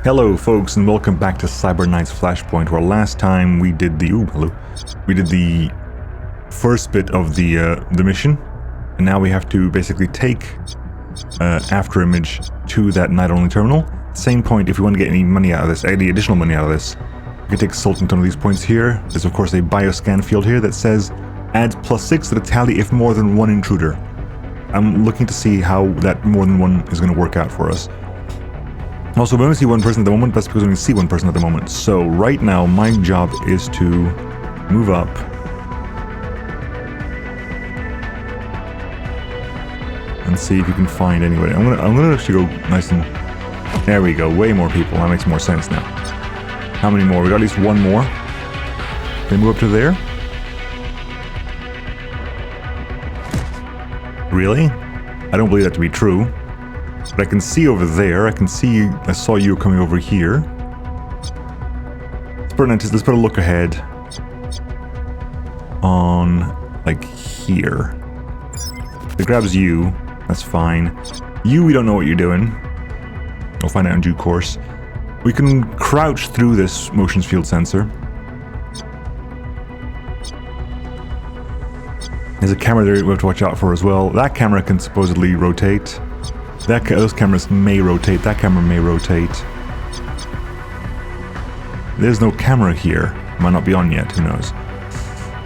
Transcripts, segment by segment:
Hello folks and welcome back to Cybernight's Flashpoint, where last time we did the first bit of the mission, and now we have to basically take after image to that night-only terminal. Same point, if we want to get any money out of this, any additional money out of this, we can take Sultan on these points here. There's of course a bioscan field here that says adds +6 to the tally if more than one intruder. I'm looking to see how that more than one is going to work out for us. Also, we only see one person at the moment. That's because we only see one person at the moment. So right now, my job is to move up. And see if you can find anybody. I'm gonna actually go nice and... There we go, way more people. That makes more sense now. How many more? We got at least one more. Can we move up to there? Really? I don't believe that to be true. But I can see over there. I saw you coming over here. Let's put a look ahead on, like, here. It grabs you. That's fine. You, we don't know what you're doing. We'll find out in due course. We can crouch through this motion field sensor. There's a camera there we have to watch out for as well. That camera can supposedly rotate. Those cameras may rotate. That camera may rotate. There's no camera here. Might not be on yet. Who knows?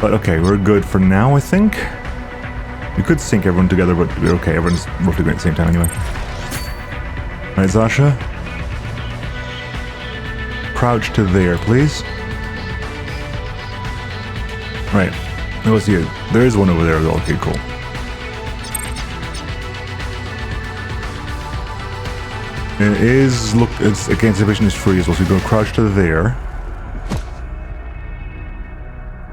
But okay, we're good for now, I think. We could sync everyone together, but we're okay. Everyone's roughly going at the same time anyway. Right, Zasha? Crouch to there, please. Right. Let's see it. There is one over there as well. Okay, cool. It is, look, it's against the vision is free as well, so we go crouch to there.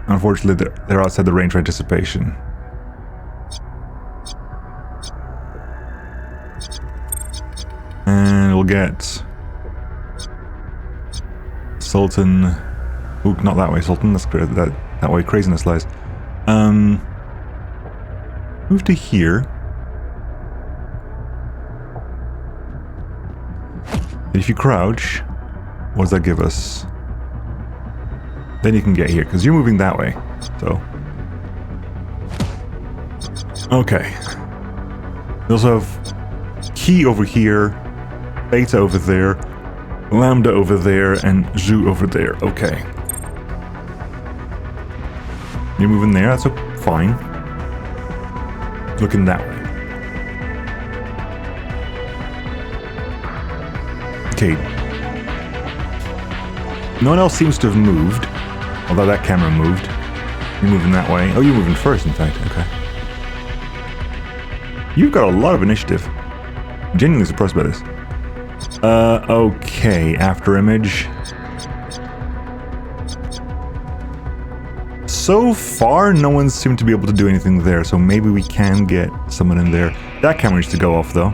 Unfortunately, they're outside the range of anticipation. And we'll get Sultan. Ooh, not that way, Sultan. That's great. That way craziness lies. Move to here. If you crouch, what does that give us? Then you can get here, because you're moving that way, so. Okay. We also have Key over here, Beta over there, Lambda over there, and Zhu over there. Okay. You're moving there, that's fine. Looking that way. Okay. No one else seems to have moved, although that camera moved. You're moving that way. Oh, you're moving first, in fact. Okay. You've got a lot of initiative. I'm genuinely surprised by this. Okay. After image. So far, no one seemed to be able to do anything there, so maybe we can get someone in there. That camera needs to go off, though.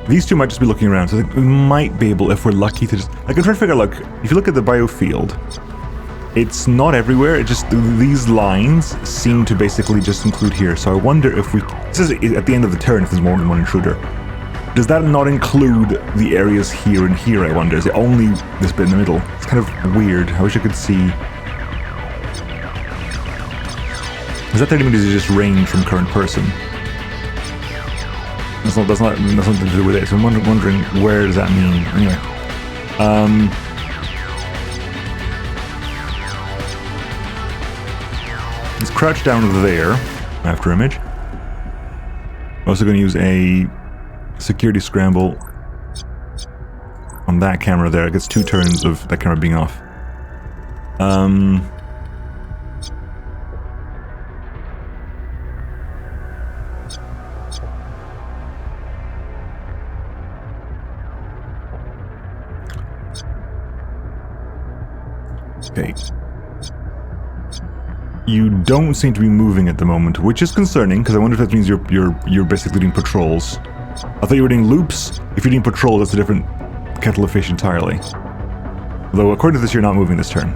These two might just be looking around, so I think we might be able, if we're lucky, to just... I can try to figure out, look, if you look at the biofield, it's not everywhere, it just, these lines seem to basically just include here, so I wonder if we... This is at the end of the turn if there's more than one intruder. Does that not include the areas here and here, I wonder? Is it only this bit in the middle? It's kind of weird. I wish I could see... Is that 30 meters is just range from current person? That's nothing to do with it, so I'm wondering where does that mean? Anyway. Let's crouch down there, after image. I'm also going to use a security scramble on that camera there. It gets 2 turns of that camera being off. Okay. You don't seem to be moving at the moment, which is concerning, because I wonder if that means you're basically doing patrols. I thought you were doing loops. If you're doing patrol, that's a different kettle of fish entirely. Although, according to this, you're not moving this turn.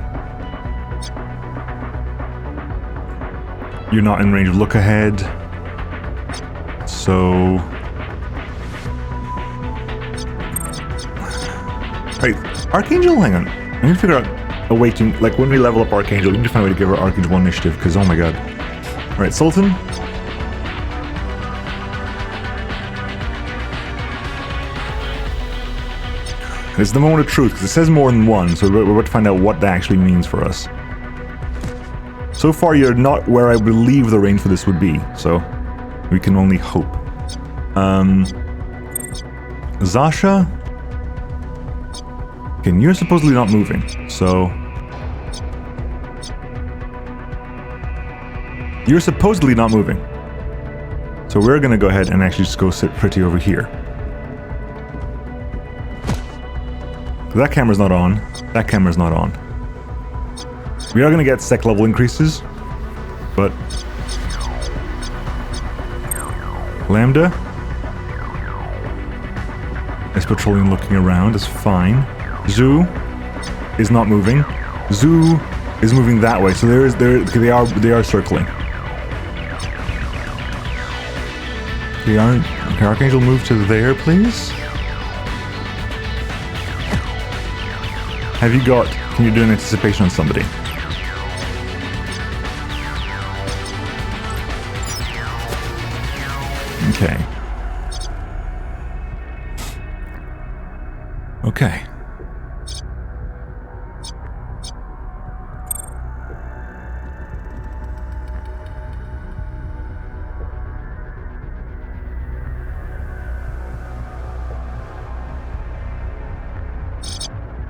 You're not in range of look ahead. So... Wait, Archangel? Hang on. I need to figure out a way to... Like, when we level up Archangel, we need to find a way to give our Archangel one initiative, because, oh my god. Alright, Sultan. It's the moment of truth, because it says more than one, so we're about to find out what that actually means for us. So far, you're not where I believe the range for this would be, so we can only hope. Zasha? Okay, you're supposedly not moving, so... You're supposedly not moving. So we're gonna go ahead and actually just go sit pretty over here. That camera's not on. That camera's not on. We are gonna get sec level increases, but... Lambda is patrolling, looking around, is fine. Zoo is not moving. Zoo is moving that way, so they are circling. Can Archangel move to there, please? Have you got... Can you do an anticipation on somebody? Okay. Okay.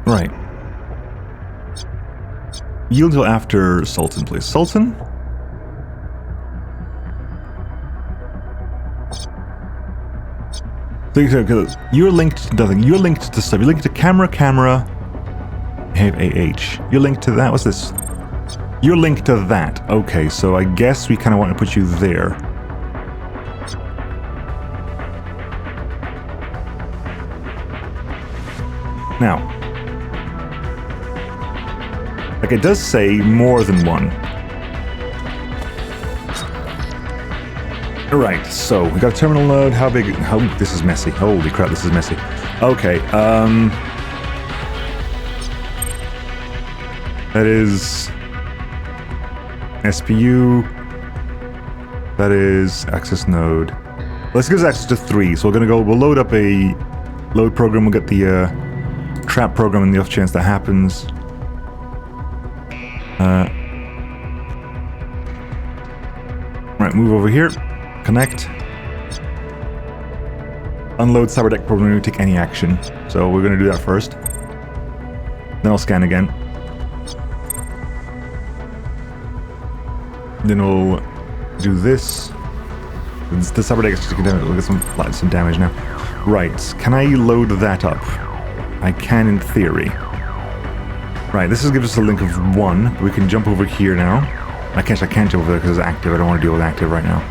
Right. Yield until after Sultan, please. Sultan? You're linked to nothing. You're linked to stuff. You're linked to camera. Have AH. You're linked to that. What's this? You're linked to that. Okay, so I guess we kind of want to put you there. Now, like it does say more than one. Alright, so we got a terminal node. How big? How this is messy. Holy crap, this is messy. Okay, that is SPU. That is access node. Let's give us access to 3. So we're gonna go. We'll load up a load program. We'll get the trap program in the off chance that happens. Right, move over here. Connect. Unload cyberdeck program to take any action. So we're going to do that first. Then I'll scan again. Then we'll do this. The cyberdeck is taking damage. We'll get some damage now. Right, can I load that up? I can in theory. Right, this gives us a link of 1. We can jump over here now. I can't jump over there because it's active. I don't want to deal with active right now.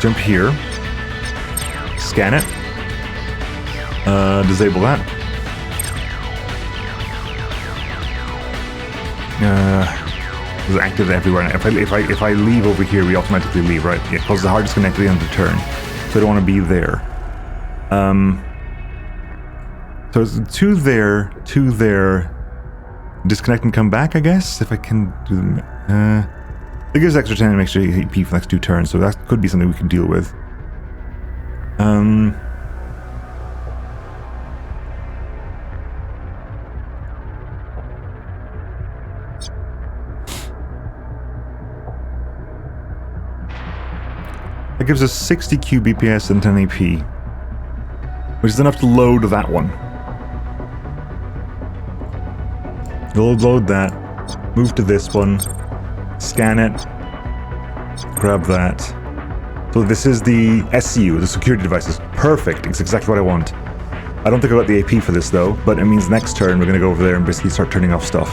Jump here. Scan it. Disable that. It's active everywhere. If I leave over here, we automatically leave, right? Yeah, because the hard disconnect at the end of the turn. So I don't want to be there. So it's 2 there, disconnect and come back, I guess, if I can do them. It gives extra 10 and extra AP for the next 2 turns, so that could be something we can deal with. That gives us 60 QBPS and 10 AP, which is enough to load that one. We'll load that, move to this one, scan it, grab that. So this is the SCU, the security devices. Perfect, it's exactly what I want. I don't think I got the AP for this though, but it means next turn we're going to go over there and basically start turning off stuff.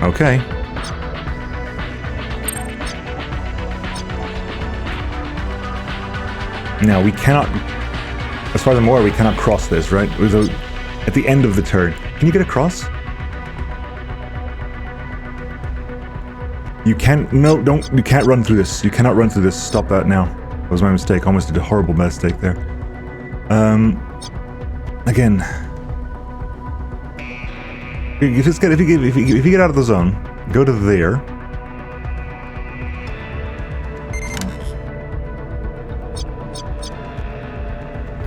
Okay. Now we cannot, as far as I'm aware, we cannot cross this, right? At the end of the turn. Can you get across? You can't, no, don't, you can't run through this. You cannot run through this. Stop that now. That was my mistake. Almost did a horrible mistake there. Again. If you get out of the zone, go to there.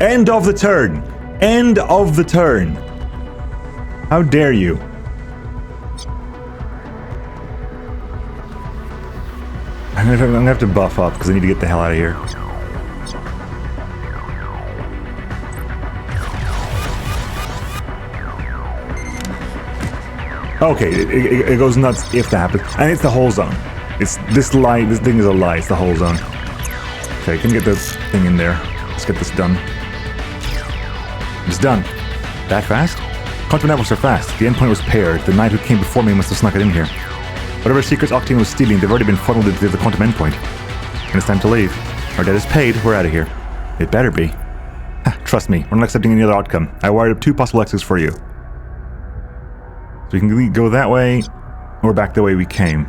End of the turn! End of the turn! How dare you? I'm gonna have to buff up because I need to get the hell out of here. Okay, it goes nuts if that happens. And it's the whole zone. It's this lie, this thing is a lie, it's the whole zone. Okay, can get this thing in there. Let's get this done. It's done. That fast? Quantum networks are fast. The endpoint was paired. The knight who came before me must have snuck it in here. Whatever secrets Octane was stealing, they've already been funneled into the quantum endpoint. And it's time to leave. Our debt is paid, we're out of here. It better be. Trust me, we're not accepting any other outcome. I wired up 2 possible exits for you. So we can go that way, or back the way we came.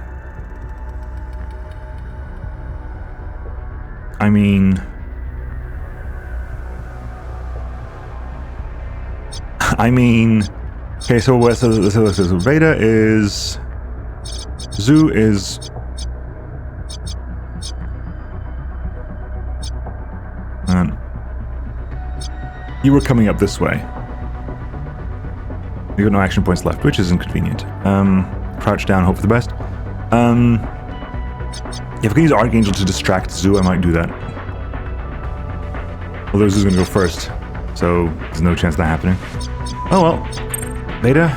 I mean... Okay, so Veda is... Zoo is... You were coming up this way. You got no action points left, which is inconvenient. Crouch down, hope for the best. If I can use Archangel to distract Zoo, I might do that. Although Zoo's gonna go first, so there's no chance of that happening. Oh well. Beta?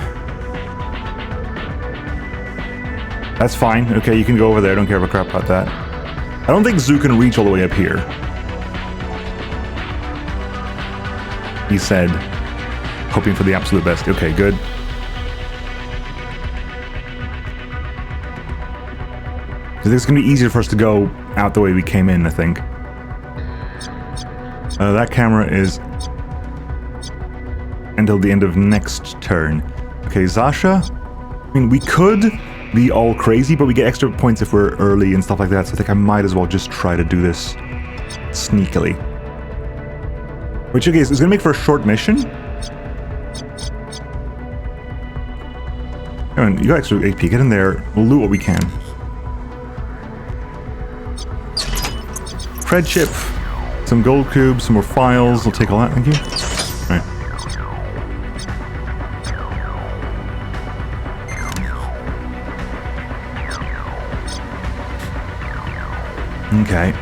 That's fine. Okay, you can go over there. Don't care a crap about that. I don't think Zoo can reach all the way up here. He said, hoping for the absolute best. Okay, good. I think it's going to be easier for us to go out the way we came in, I think. That camera is until the end of next turn. Okay, Zasha. I mean, we could be all crazy, but we get extra points if we're early and stuff like that, so I think I might as well just try to do this sneakily. Which, okay, is going to make for a short mission. Come on, you got extra AP, get in there, we'll loot what we can. Cred chip, some gold cubes, some more files, we'll take all that, thank you. Alright. Okay.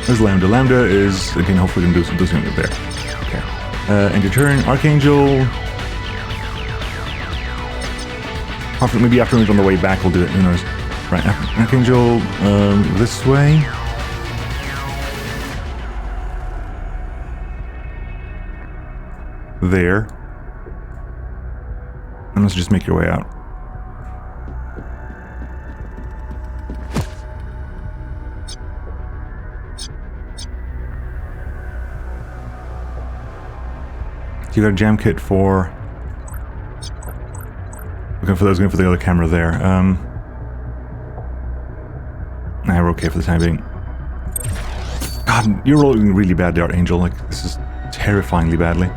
There's Lambda. Lambda is, again, hopefully we can do something there. Okay. End your turn. Archangel. Maybe after we're on the way back, we'll do it. Who knows? Right. Archangel, this way. There. And let's just make your way out. You got a jam kit for... Looking for those, going for the other camera there. Nah, we're okay for the time being. God, you're rolling really badly, Archangel. Like, this is terrifyingly badly.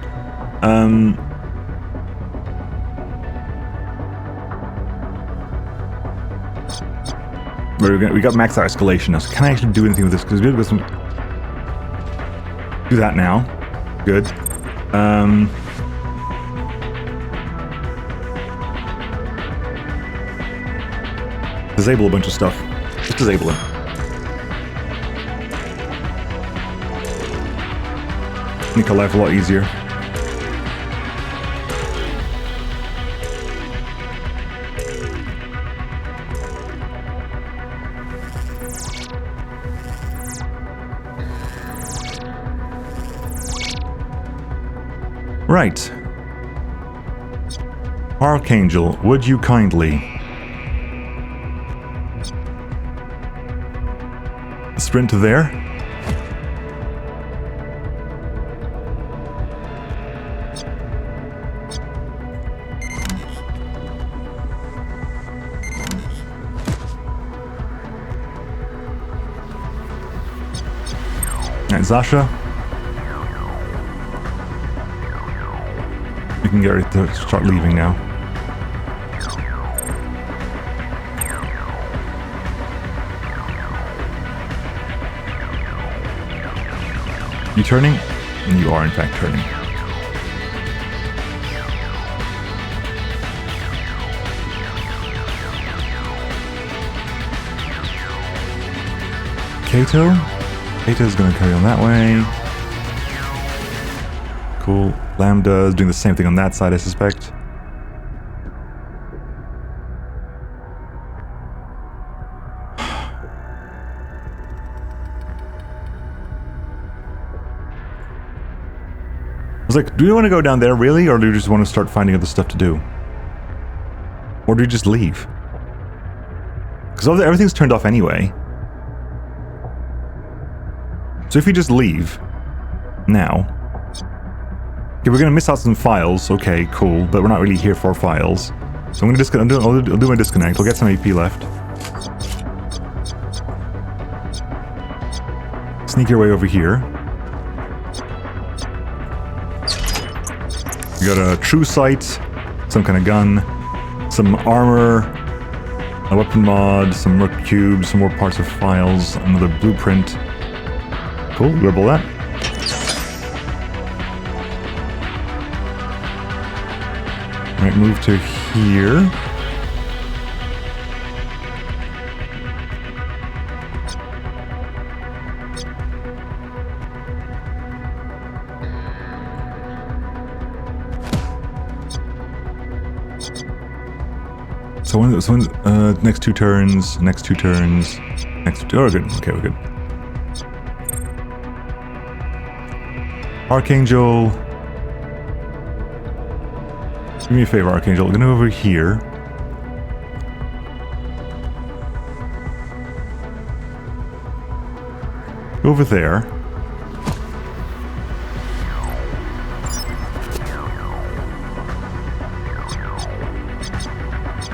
We got max out escalation now, so can I actually do anything with this? Because we've got some... Do that now. Good. Disable a bunch of stuff. Just disable it. Make our life a lot easier. Right. Archangel, would you kindly sprint to there? Alright, Zasha. We can get ready to start leaving now. You turning? And you are in fact turning. Kato? Kato's gonna carry on that way. Cool. Lambda is doing the same thing on that side, I suspect. I was like, do you want to go down there really, or do you just want to start finding other stuff to do? Or do you just leave? Because everything's turned off anyway. So if you just leave now, okay, we're gonna miss out some files. Okay, cool, but we're not really here for files. So I'm gonna disconnect. I'll do my disconnect. We'll get some AP left. Sneak your way over here. We got a true sight, some kind of gun, some armor, a weapon mod, some merc cubes, some more parts of files, another blueprint. Cool, grab all that. Alright, move to here. So next two turns, oh we're good, okay, we're good. Archangel. Do me a favor, Archangel. I'm gonna go over here. Go over there.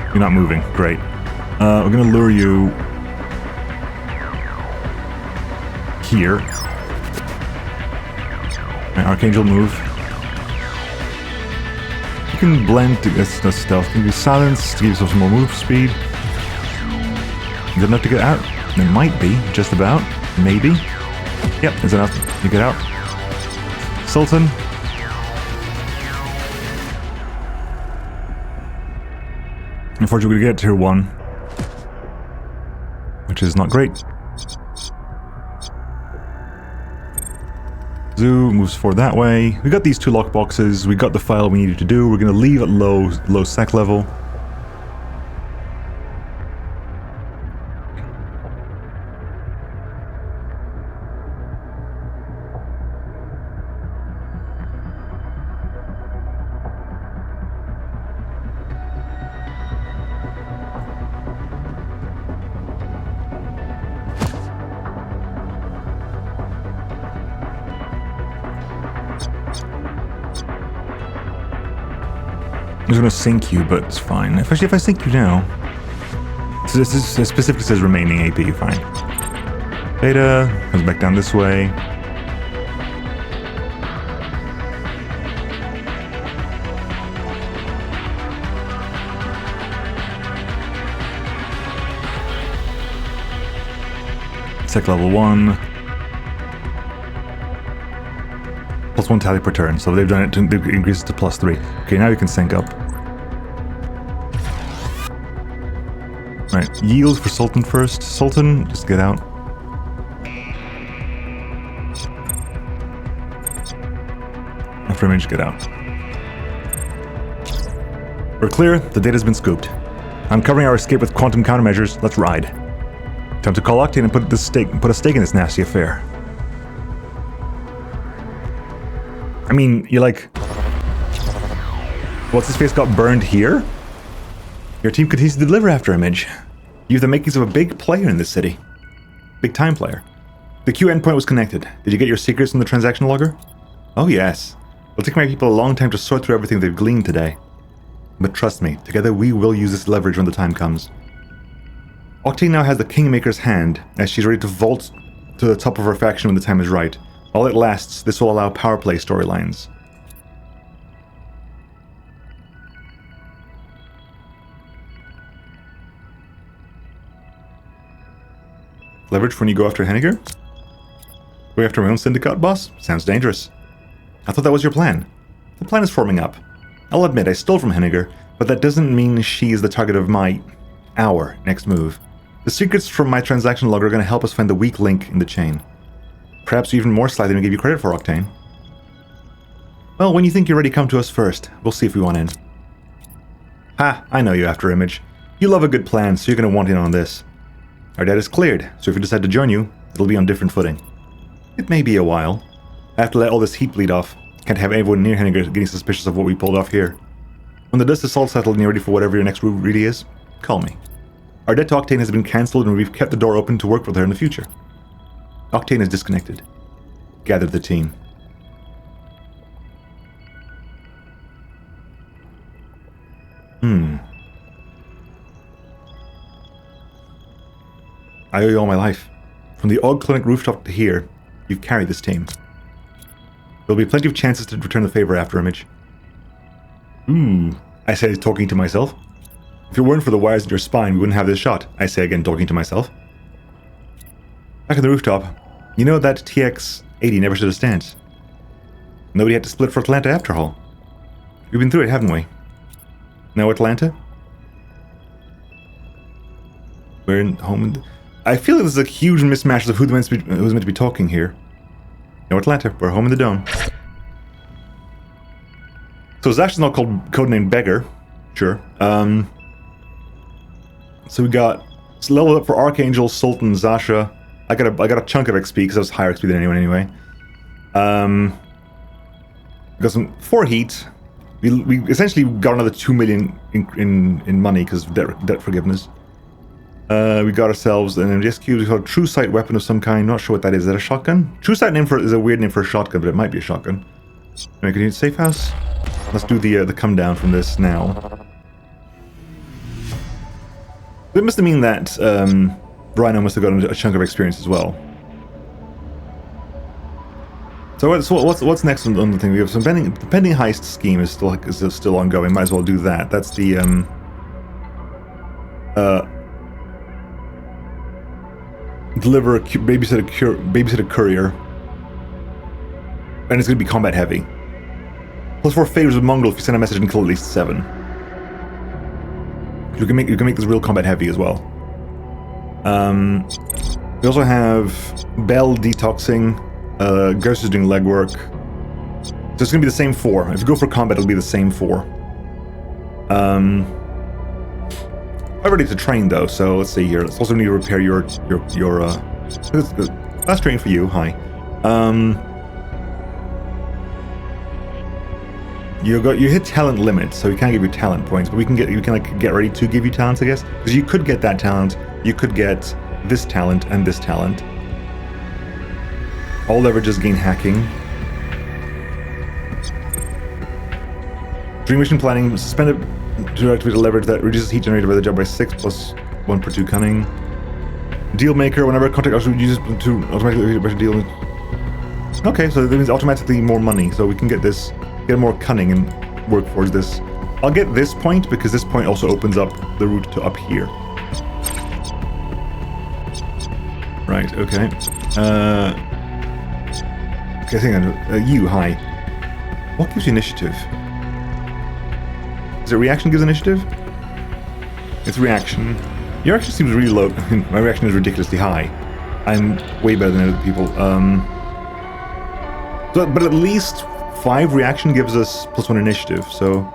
You're not moving. Great. We're gonna lure you here. Right, Archangel, move. You can blend to get the stealth. Can be silenced to give yourself some more move speed. Is it enough to get out? It might be, just about. Maybe. Yep, it's enough to get out. Sultan. Unfortunately, we get tier 1, which is not great. Zoo moves forward that way. We got these 2 lockboxes. We got the file we needed to do. We're going to leave at low sec level. I'm just gonna sync you, but it's fine. Especially if I sync you now. So this specifically says remaining AP, fine. Beta comes back down this way. Sec level 1. +1 tally per turn, so they've done it to increase it to +3. Okay, now you can sync up. Right, yield for Sultan first. Sultan, just get out. After image, get out. We're clear, the data's been scooped. I'm covering our escape with quantum countermeasures, let's ride. Time to call Octane and put a stake in this nasty affair. I mean, you're like... What's his face got burned here? Your team continues to deliver after image. You have the makings of a big player in this city. Big time player. The Q endpoint was connected. Did you get your secrets from the transaction logger? Oh yes. It'll take my people a long time to sort through everything they've gleaned today. But trust me, together we will use this leverage when the time comes. Octane now has the Kingmaker's hand, as she's ready to vault to the top of her faction when the time is right. While it lasts, this will allow power play storylines. Leverage when you go after Henniger? Go after my own syndicate boss? Sounds dangerous. I thought that was your plan. The plan is forming up. I'll admit I stole from Henniger, but that doesn't mean she is the target of our next move. The secrets from my transaction log are going to help us find the weak link in the chain. Perhaps even more slightly than we gave you credit for, Octane. Well, when you think you're ready, come to us first. We'll see if we want in. Ha, I know you, After Image. You love a good plan, so you're going to want in on this. Our debt is cleared, so if we decide to join you, it'll be on different footing. It may be a while. I have to let all this heat bleed off. Can't have everyone near Henniger getting suspicious of what we pulled off here. When the dust is all settled and you're ready for whatever your next move really is, call me. Our debt to Octane has been cancelled and we've kept the door open to work with her in the future. Octane is disconnected. Gather the team. I owe you all my life. From the Aug Clinic rooftop to here, you've carried this team. There'll be plenty of chances to return the favor, After Image. I say, talking to myself. If it weren't for the wires in your spine, we wouldn't have this shot. I say again, talking to myself. Back on the rooftop, you know that TX-80 never stood a stance. Nobody had to split for Atlanta after all. We've been through it, haven't we? Now Atlanta? We're in home. I feel like there's a huge mismatch of who's meant to be talking here. No Atlanta, we're home in the dome. So Zasha's not called codename Beggar. Sure. So we got leveled up for Archangel, Sultan, Zasha. I got a chunk of XP because I was higher XP than anyone anyway. We got some 4 heat. We essentially got another 2 million in money because of debt forgiveness. We got ourselves an MGSQ. We got a true sight weapon of some kind. Not sure what that is. Is that a shotgun? True sight is a weird name for a shotgun, but it might be a shotgun. Can we safe house? Let's do the come down from this now. It must have mean that Rhino must have gotten a chunk of experience as well. So what's next on the thing? We have some pending heist scheme is still ongoing. Might as well do that. That's the deliver babysit a courier, and it's going to be combat heavy. Plus 4 favors with Mongol if you send a message and kill at least 7. You can make this real combat heavy as well. We also have Bell detoxing. Ghost is doing legwork. So it's going to be the same 4. If you go for combat, it'll be the same 4. I'm ready to train though, so let's see here. Let's also need to repair your last training for you. Hi. You hit talent limit, so we can't give you talent points, but you can like get ready to give you talents, I guess, because you could get that talent, you could get this talent and this talent. All leverages gain hacking. Dream mission planning suspended to activate a leverage that reduces heat generated by the job by 6 plus 1 per 2 cunning. Deal maker, whenever contact also uses to automatically deal. Okay, so that means automatically more money, so we can get more cunning and work towards this. I'll get this point because this point also opens up the route to up here. Right, okay. Okay, hang on. You, hi. What gives you initiative? Is it reaction gives initiative? It's reaction. Your reaction seems really low. My reaction is ridiculously high. I'm way better than other people. But at least 5 reaction gives us +1 initiative, so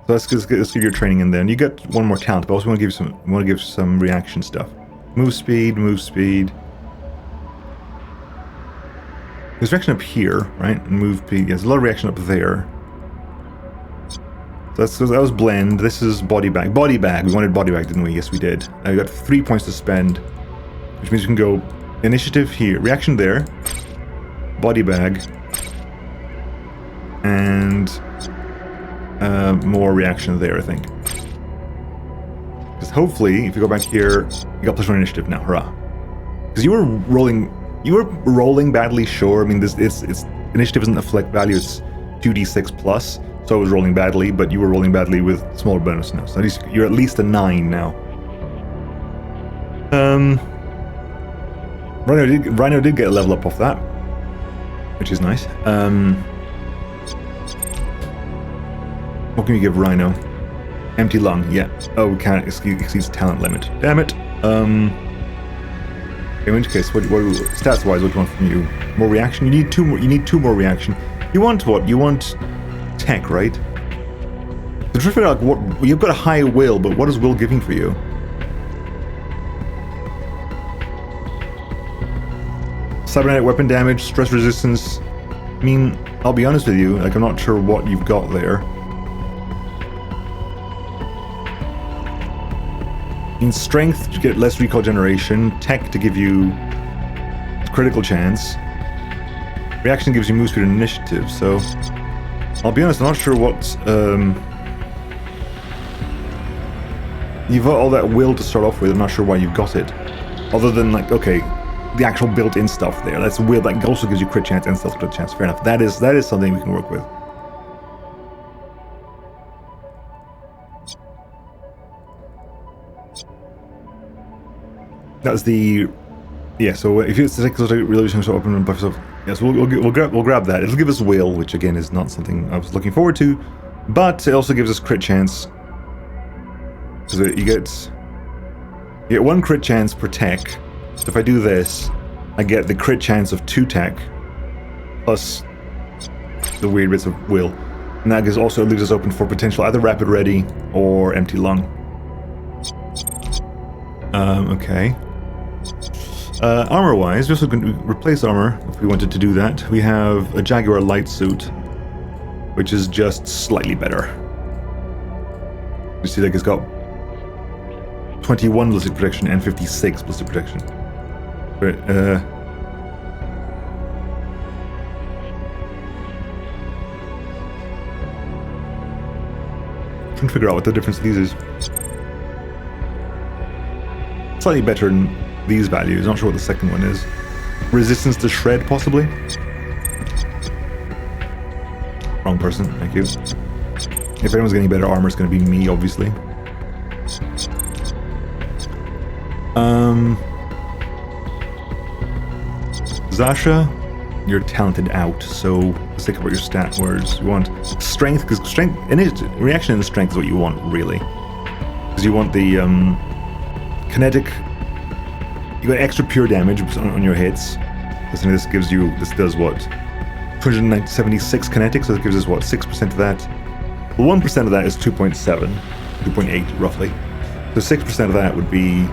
let's give your training in there. And you get 1 more talent, but also want to give some reaction stuff. Move speed. There's reaction up here, right? And move speed. There's a lot of reaction up there. So that was blend. This is body bag. Body bag. We wanted body bag, didn't we? Yes, we did. Now we got 3 points to spend, which means we can go initiative here, reaction there, body bag, and more reaction there, I think. Because hopefully, if you go back here, you got +1 initiative now. Hurrah! Because you were rolling You were rolling badly, sure. I mean, it's initiative isn't a flex value, it's 2d6 plus, so I was rolling badly, but you were rolling badly with smaller bonus now. So at least you're at least a 9 now. Rhino did get a level up off that, which is nice. What can you give Rhino? Empty lung, yeah. Oh, we can't exceeds talent limit. Damn it. In which case, what stats-wise, what do you want from you? More reaction? You need two more. You need 2 more reaction. You want what? You want tech, right? So try to figure out what you've got a high will, but what is will giving for you? Cybernetic weapon damage, stress resistance. I mean, I'll be honest with you. Like, I'm not sure what you've got there. In strength to get less recall generation, tech to give you critical chance, reaction gives you move speed and initiative. So I'll be honest, I'm not sure what you've got all that will to start off with. I'm not sure why you've got it, other than like, okay, the actual built-in stuff there. That's will that also gives you crit chance and stealth crit chance. Fair enough. That is something we can work with. That's the, yeah. So if it's the realization so open and buff yourself, yes, we'll grab that. It'll give us will, which again is not something I was looking forward to, but it also gives us crit chance. So you get 1 crit chance per tech. So if I do this, I get the crit chance of 2 tech plus the weird bits of will, and that also leaves us open for potential either rapid ready or empty lung. Okay. Armor-wise, we also can replace armor if we wanted to do that. We have a Jaguar light suit, which is just slightly better. You see, like, it's got 21 ballistic protection and 56 ballistic protection. But, trying to figure out what the difference of these is. Slightly better than these values. Not sure what the second one is. Resistance to shred, possibly? Wrong person, thank you. If anyone's getting better armor, it's going to be me, obviously. Zasha, you're talented out, so let's think about your stat words. You want strength, because strength, reaction and strength is what you want, really. Because you want the kinetic. You got extra pure damage on your hits. This gives you, this does what? 276 kinetic, so it gives us what? 6% of that. Well, 1% of that is 2.7, 2.8 roughly. So 6% of that would be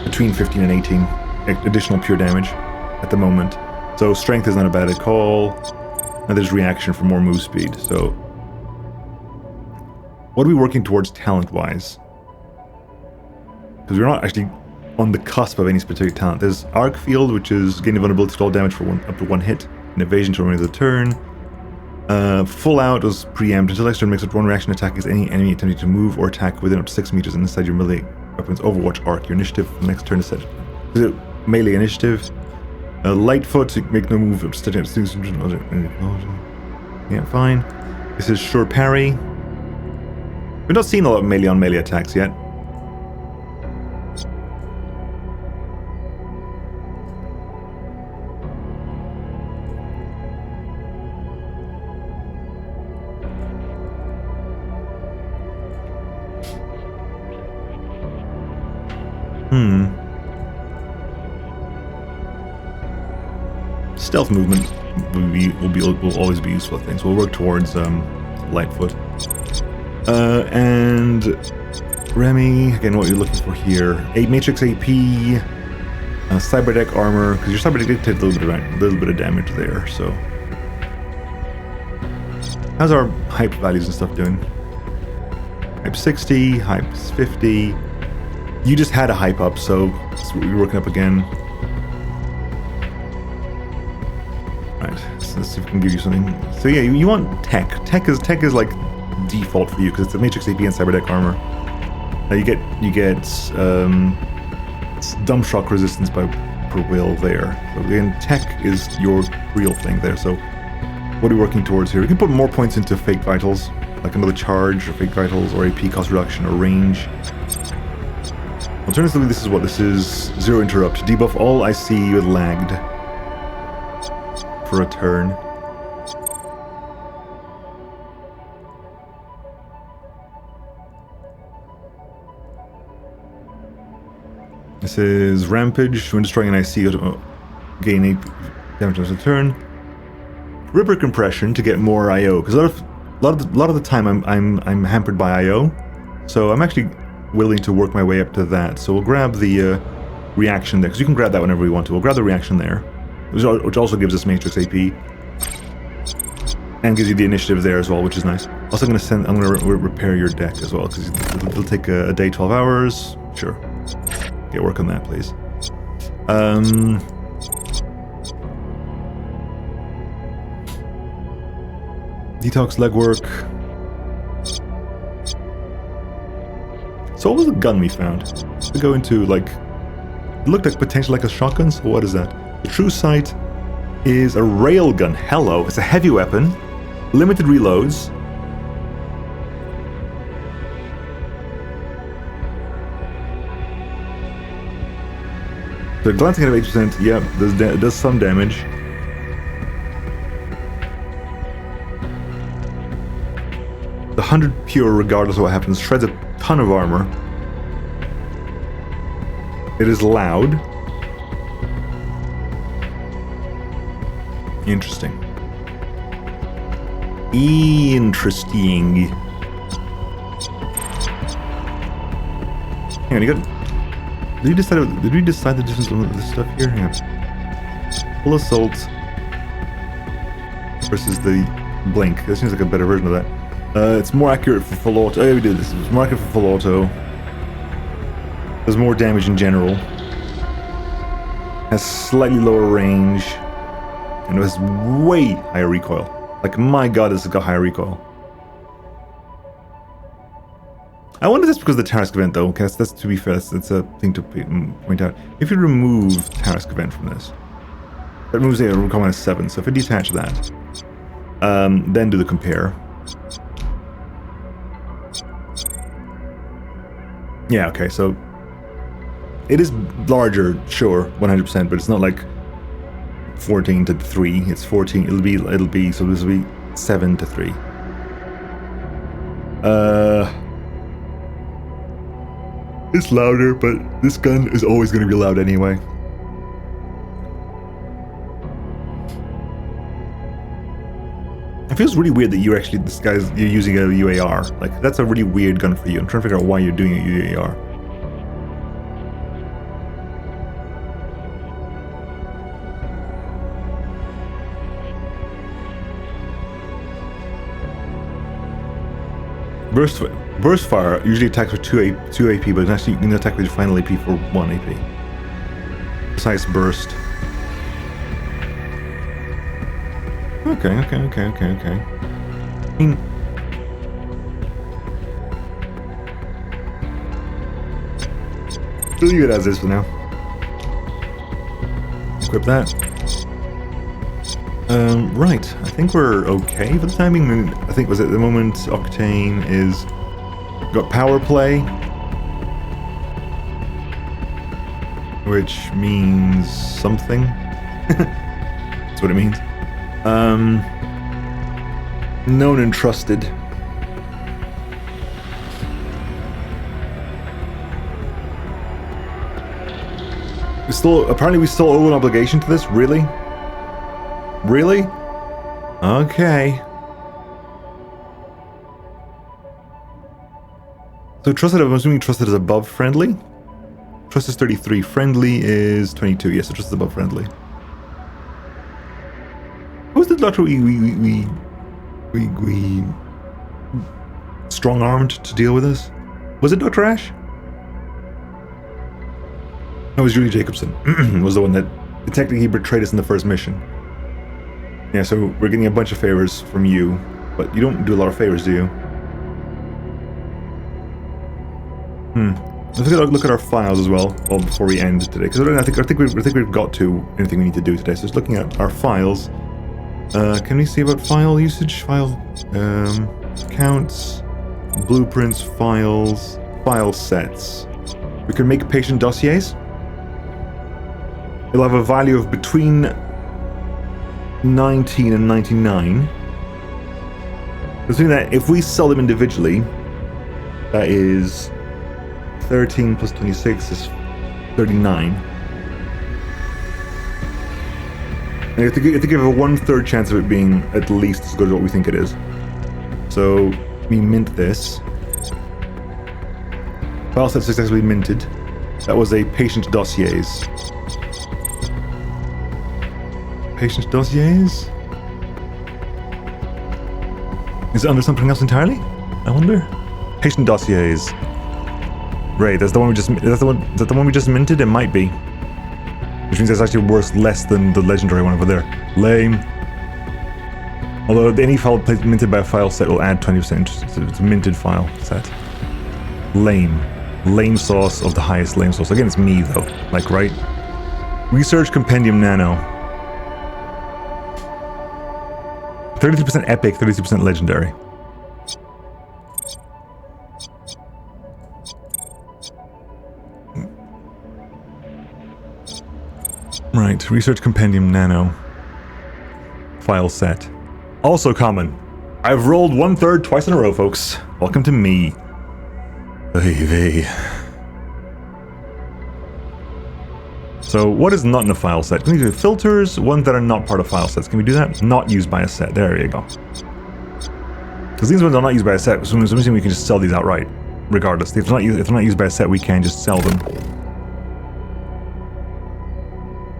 between 15 and 18 additional pure damage at the moment. So strength is not a bad call. And there's reaction for more move speed. So what are we working towards talent-wise? Because we're not actually on the cusp of any specific talent. There's Arc Field, which is gaining vulnerability to all damage for up to 1 hit, and evasion to remainder of the turn. Full Out was preempt. Until next turn makes up 1 reaction attack against any enemy attempting to move or attack within up to 6 meters and inside your melee weapons Overwatch Arc. Your initiative for the next turn is set. Is it melee initiative? Lightfoot, so you can make no move up to yeah, fine. This is Sure Parry. We've not seen a lot of melee on melee attacks yet. Stealth movement will always be useful, I think. So we'll work towards Lightfoot. And Remy, again, what you're looking for here: 8 Matrix AP, Cyberdeck armor, because your Cyberdeck did take a little bit of damage there. So, how's our hype values and stuff doing? Hype 60, hype 50. You just had a hype up, so we're working up again. Right, so let's see if we can give you something. So yeah, you want tech. Tech is like default for you because it's a Matrix AP and Cyberdeck armor. Now you get dump shock resistance by developer will there. So again, tech is your real thing there. So what are we working towards here? We can put more points into fake vitals, like another charge or fake vitals or AP cost reduction or range. Alternatively, this is what this is. Zero interrupt. Debuff all I see with lagged for a turn. This is Rampage. When destroying an IC, gain 8 damage as a turn. Ripper compression to get more IO, because a lot of the time I'm hampered by IO, so I'm actually willing to work my way up to that. So we'll grab the reaction there, because you can grab that whenever we want to. We'll grab the reaction there, which also gives us Matrix AP, and gives you the initiative there as well, which is nice. Also, I'm gonna repair your deck as well, because it'll take a day, 12 hours. Sure. Get work on that, please. Detox legwork. So what was the gun we found? To go into, like, it looked like potentially like a shotgun, so what is that? The true sight is a railgun. Hello, it's a heavy weapon, limited reloads. So glancing at 8%, yep, does some damage. The 100 pure, regardless of what happens, shreds a ton of armor. It is loud. Interesting. Interesting. Hang on, you got... Did we decide the difference on this stuff here? Yeah. Full assault versus the blink. That seems like a better version of that. It's more accurate for full auto. Oh yeah, we did this. It's more accurate for full auto. Does more damage in general. Has slightly lower range. And it has way higher recoil. Like, my god, this has got higher recoil. I wonder if that's because of the Tarask event, though. Okay, that's to be fair, that's a thing to point out. If you remove Tarask event from this, that removes a recall minus 7. So if I detach that, then do the compare. Yeah, okay, so it is larger, sure, 100%, but it's not like 14 to 3. It's 14. It'll be so this will be 7 to 3. It's louder, but this gun is always going to be loud anyway. It feels really weird that you're using a UAR. Like, that's a really weird gun for you. I'm trying to figure out why you're doing a UAR. Burst fire usually attacks for 2 AP, but actually you can attack with your final AP for 1 AP. Precise burst. Okay. I mean, we'll leave it as is for now. Equip that. Right. I think we're okay for the timing. I think was at the moment Octane is got power play, which means something. That's what it means. Known and trusted. We still owe an obligation to this. Really? Okay. So trusted, I'm assuming trusted is above friendly. Trust is 33. Friendly is 22. Yes, so trust is above friendly. What was the doctor we strong-armed to deal with this? Was it Dr. Ash? No, it was Julie Jacobson. Was the one that technically he betrayed us in the first mission. Yeah, so we're getting a bunch of favors from you, but you don't do a lot of favors, do you? Let's look at our files as well, before we end today, because I think we've got to anything we need to do today. So just looking at our files, can we see about file usage, file counts, blueprints, files, file sets. We can make patient dossiers. It'll have a value of between 19 and 99. Assuming that if we sell them individually, that is 13 plus 26 is 39. And I think you have a 1/3 chance of it being at least as good as what we think it is. So we mint this. File set successfully minted. That was a patient dossiers. Patient dossiers? Is it under something else entirely? I wonder. Patient dossiers. Right, that's the one we just. Is that the one we just minted? It might be. Which means it's actually worth less than the legendary one over there. Lame. Although any file minted by a file set will add 20%. It's a minted file set. Lame. Lame sauce of the highest lame sauce. Again, it's me though. Like, right? Research Compendium Nano. 33% epic, 32% legendary. Right, Research Compendium Nano. File set. Also common. I've rolled 1/3 twice in a row, folks. Welcome to me. So, what is not in a file set? Can we do filters? Ones that are not part of file sets. Can we do that? Not used by a set. There you go. Because these ones are not used by a set, so I'm assuming we can just sell these outright. Regardless. If they're not used by a set, we can just sell them.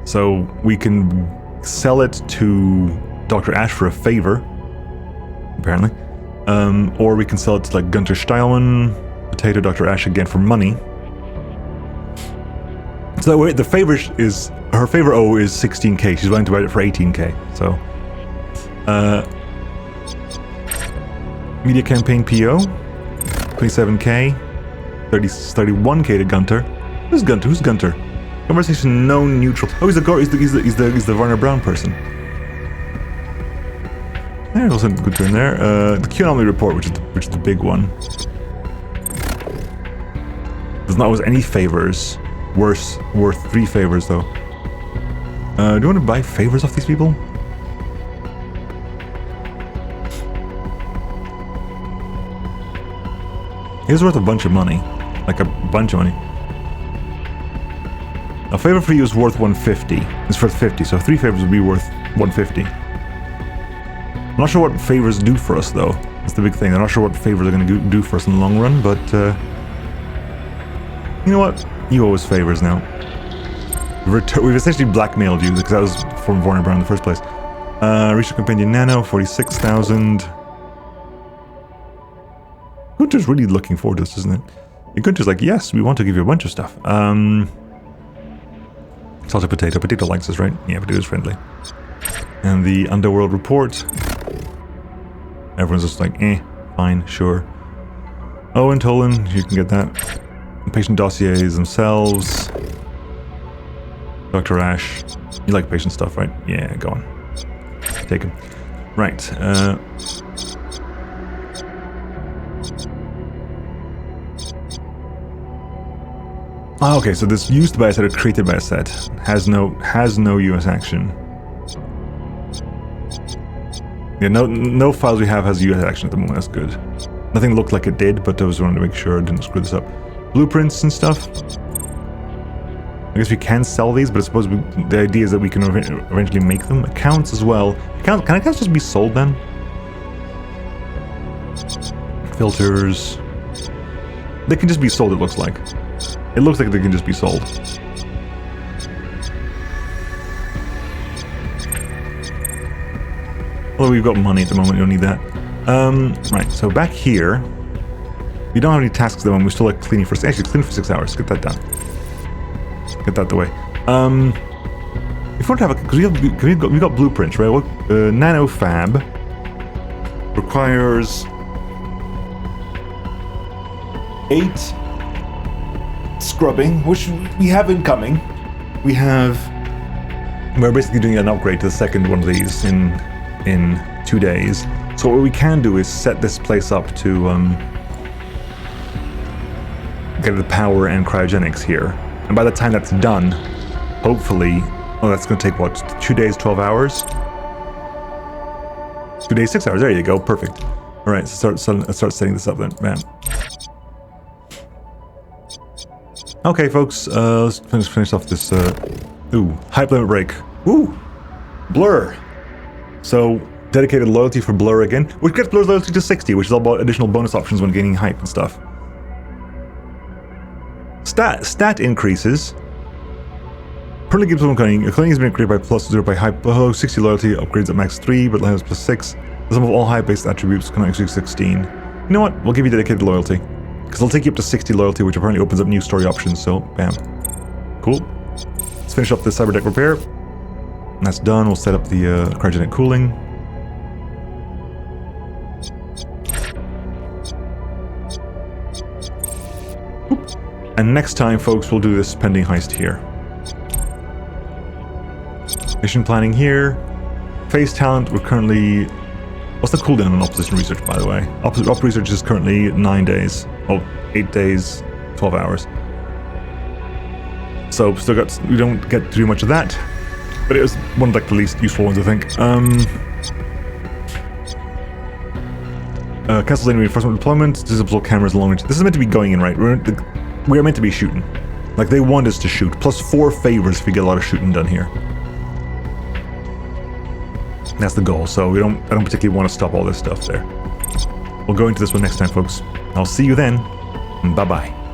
So we can sell it to Dr. Ash for a favor, apparently. Or we can sell it to like Gunter Steilman, Potato, Dr. Ash again for money. So that way, the favor is, her favor O is 16k. She's willing to buy it for 18k. So, media campaign PO, 27k, 31k to Gunter. Who's Gunter? Who's Gunter? Conversation no neutral. Oh, he's the Werner Brown person. There was a good turn there. The Q anomaly report, which is the big one. Does not have any favors. Worth 3 favors though. Do you want to buy favors off these people? He's worth a bunch of money. Like a bunch of money. A favor for you is worth 150. It's worth 50, so 3 favors would be worth 150. I'm not sure what favors do for us though. That's the big thing. I'm not sure what favors are going to do for us in the long run, but you know what? You owe us favors now. We've essentially blackmailed you because that was from Warner Brown in the first place. Research Companion Nano, 46,000. Gunter's really looking forward to this, isn't it? And Gunter's like, yes, we want to give you a bunch of stuff. Salted Potato. Potato likes us, right? Yeah, Potato's friendly. And the Underworld report. Everyone's just like, fine, sure. Owen Tolan, you can get that. Patient dossiers themselves. Dr. Ash. You like patient stuff, right? Yeah, go on. Take him. Right. Okay, so this used by a set or created by a set has no US action. Yeah, no files we have has US action at the moment. That's good. Nothing looked like it did, but I was wanting to make sure I didn't screw this up. Blueprints and stuff. I guess we can sell these, but I suppose the idea is that we can eventually make them. Accounts as well. Can accounts just be sold then? Filters. They can just be sold, it looks like. It looks like they can just be sold. Although we've got money at the moment, we don't need that. Right, so back here, we don't have any tasks at the moment. We're still like cleaning for, actually cleaning for 6 hours. Get that done. Get that the way. If we want to have a, because we got blueprints, right? What nano fab requires 8 scrubbing, which we have incoming. We're basically doing an upgrade to the second one of these in 2 days. So what we can do is set this place up to get the power and cryogenics here. And by the time that's done, hopefully, oh, that's going to take what, 2 days, 12 hours? 2 days, 6 hours. There you go. Perfect. All right, so start setting this up then. Bam. Okay, folks. Let's finish off this. Hype limit break. Ooh, Blur. So dedicated loyalty for Blur again, which gets Blur's loyalty to 60, which is all about additional bonus options when gaining hype and stuff. Stat increases. Currently gives one cunning. A cunning has been increased by +0 by hype. 60 loyalty upgrades at max 3, but has +6. The sum of all hype-based attributes can exceed 16. You know what? We'll give you dedicated loyalty. Because it'll take you up to 60 loyalty, which apparently opens up new story options, so bam. Cool. Let's finish up the cyber deck repair. And that's done. We'll set up the cryogenic cooling. Oop. And next time, folks, we'll do this pending heist here. Mission planning here. Phase talent, we're currently... What's the cooldown on opposition research, by the way? Op research is currently 9 days. Oh, 8 days, 12 hours. So we don't get to do much of that. But it was one of like the least useful ones, I think. Cancel enemy reinforcement deployment, disable cameras long range. This is meant to be going in, right? We're meant to be shooting. Like, they want us to shoot. +4 favors if we get a lot of shooting done here. That's the goal, so I don't particularly want to stop all this stuff there. We'll go into this one next time, folks. I'll see you then. Bye-bye.